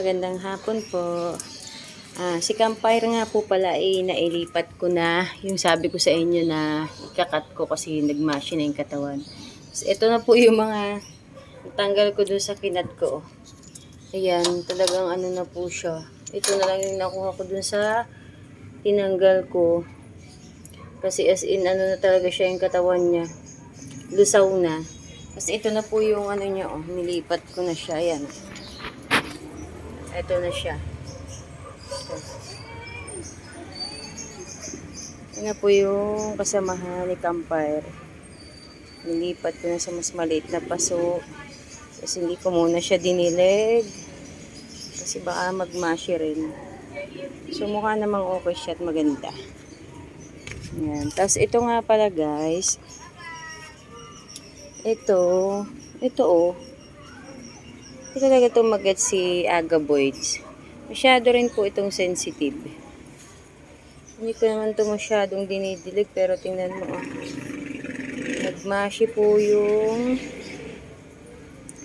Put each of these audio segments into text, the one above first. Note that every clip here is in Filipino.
magandang hapon po. Si Campfire nga po pala ay nailipat ko na yung sabi ko sa inyo na ikakat ko kasi nagmashi na yung katawan. So, ito na po yung mga tanggal ko doon sa kinat ko. Ayan, talagang ano na po siya. Ito na lang yung nakuha ko doon sa tinanggal ko. Kasi as in ano na talaga siya yung katawan niya. Lusaw na. Kasi ito na po yung ano niya, nilipat ko na siya. Ayan. Ito na siya. Ito na po yung kasamahan ni Campfire. Nilipat ko na sa mas maliit na paso. Kasi hindi ko muna siya dinilig. Kasi baka magmashi rin. So mukha namang okay siya at maganda. Ayan. Tapos ito nga pala guys. Ito talaga itong mag-get si Agaboids. Masyado rin po itong sensitive. Hindi ko naman ito masyadong dinidilig pero tingnan mo nagmashi po yung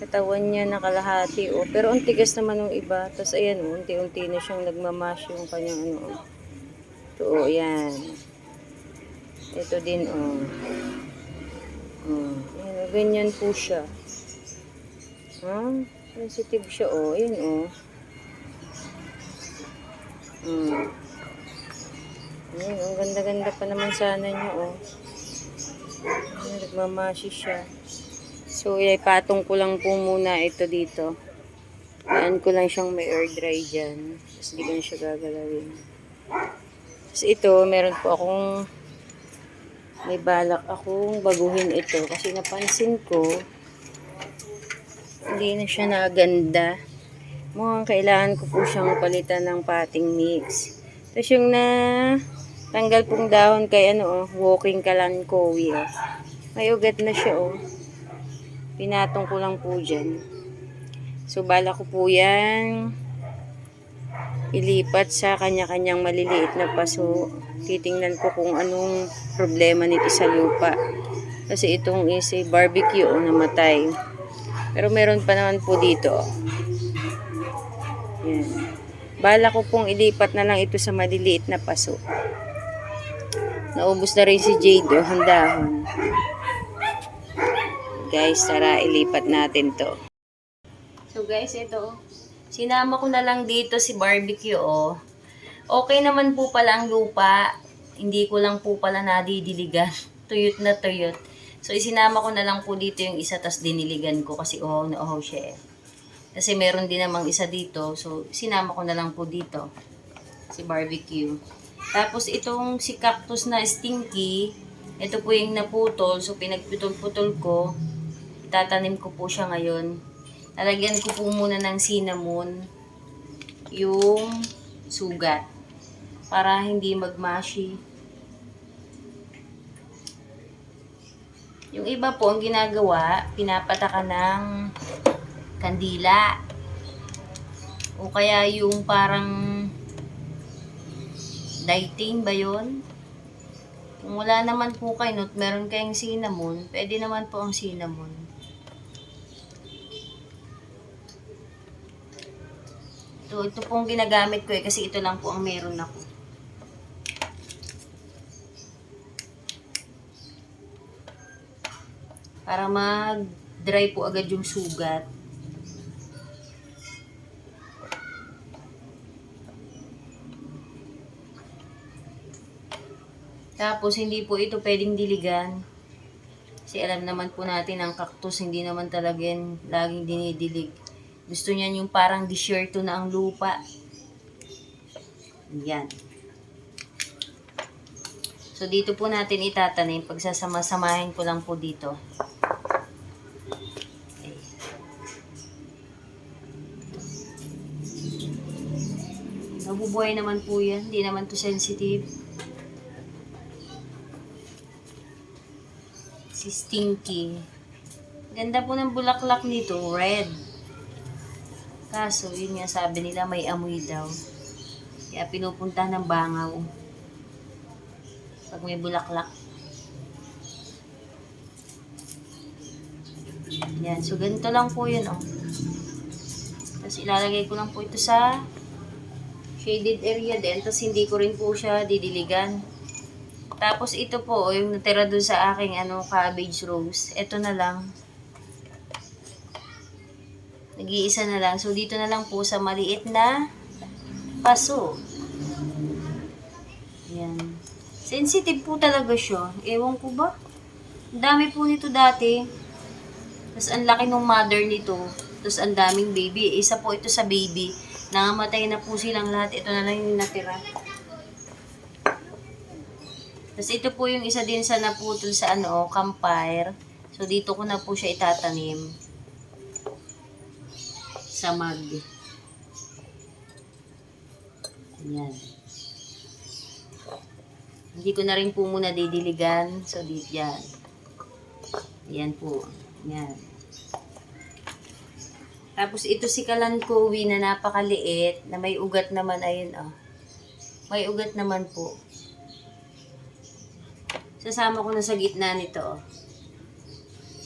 katawan niya na kalahati pero ang tigas naman ng iba. Tapos ayan unti-unti na siyang nagmamashi yung kanyang Ito ayan. Ito din Ayan, ganyan po siya. Sensitive siya ayan Ayan, ang ganda-ganda pa naman sana niya Ayan, nagmamashi siya. So, patong ko lang po muna ito dito. Ayan ko lang siyang may air dry dyan. Tapos hindi ko na siya gagalawin. Tapos ito, meron po may balak akong baguhin ito. Kasi napansin ko, hindi na siya naganda. Mukhang kailangan ko po siyang palitan ng potting mix. Tapos yung tanggal pong dahon kay walking kalankowi may ugat na siya pinatong ko lang po dyan. So bala ko po yan ilipat sa kanya-kanyang maliliit na paso. Titingnan ko kung anong problema nito sa lupa. Kasi itong is barbecue namatay. Pero meron pa naman po dito. Yan. Bala ko pong ilipat na lang ito sa maliliit na paso. Naubos na rin si Jade handahon. Guys, tara ilipat natin to. So guys, ito sinama ko na lang dito si barbecue Okay naman po pala ang lupa. Hindi ko lang po pala nadidiligan. Tuyot na tuyot. So isinama ko na lang po dito yung isa tas diniligan ko kasi uhaw na uhaw siya Kasi meron din namang isa dito. So sinama ko na lang po dito si barbecue. Tapos itong si cactus na stinky, ito po yung naputol. So pinagputol-putol ko. Itatanim ko po siya ngayon. Lalagyan ko po muna ng cinnamon yung sugat para hindi magmashi. Yung iba po ang ginagawa, pinapatakan ng kandila. O kaya yung parang lighting ba yun? Kung wala naman po kayo, meron kayong cinnamon, pwede naman po ang cinnamon. Ito pong ginagamit ko kasi ito lang po ang meron ako. Para mag-dry po agad yung sugat. Tapos hindi po ito pwedeng diligan. Kasi alam naman po natin ang cactus hindi naman talaga yan laging dinidilig. Gusto niyan yung parang disyerto na ang lupa. Yan. So, dito po natin itatanim. Pagsasama-samahin ko lang po dito. Okay. Nabubuhay naman po yan. Hindi naman to sensitive. Si Stinky. Ganda po ng bulaklak nito. Red. Kaso, yun nga sabi nila may amoy daw. Kaya pinupunta ng bangaw. Pag may bulaklak. Yan. So, ganito lang po yun Tapos ilalagay ko lang po ito sa shaded area din. Tapos hindi ko rin po siya didiligan. Tapos ito po, yung natira dun sa aking cabbage rose. Ito na lang. Nag-iisa na lang. So dito na lang po sa maliit na paso. Yan. Sensitive po talaga siya. Ewan ko ba? Ang dami po nito dati. Tapos ang laki ng mother nito. Tapos ang daming baby. Isa po ito sa baby. Nangamatay na po silang lahat. Ito na lang yung natira. Tapos ito po yung isa din sa naputol sa campfire. So dito ko na po siya itatanim. Sa mug. Ayan. Hindi ko na rin po muna didiligan. So dito yan. Ayan po. Ayan. Tapos ito si kalankowi na napakaliit. Na may ugat naman. Ayun May ugat naman po. Sasama ko na sa gitna nito.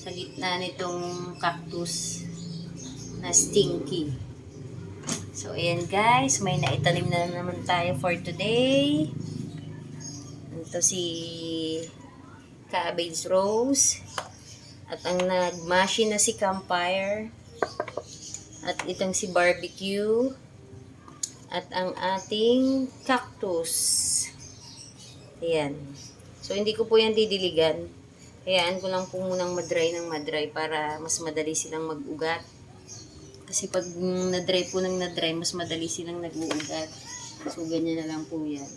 Sa gitna nitong cactus na stinky. So, ayan guys. May naitanim na naman tayo for today. Ito si cabbage rose. At ang nagmashi na si campfire. At itong si barbecue. At ang ating cactus. Ayan. So, hindi ko po yan didiligan. Hayaan ko lang po munang madry ng madry para mas madali silang mag-ugat. Kasi pag nadry po ng nadry, mas madali silang nag-uugat. So, ganyan na lang po yan.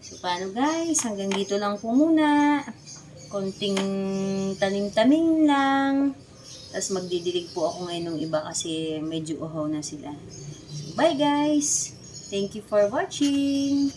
So, paano guys? Hanggang dito lang po muna. Konting tanim-tanim lang. Tapos magdidilig po ako ngayon ng iba kasi medyo uhaw na sila. So, bye guys! Thank you for watching!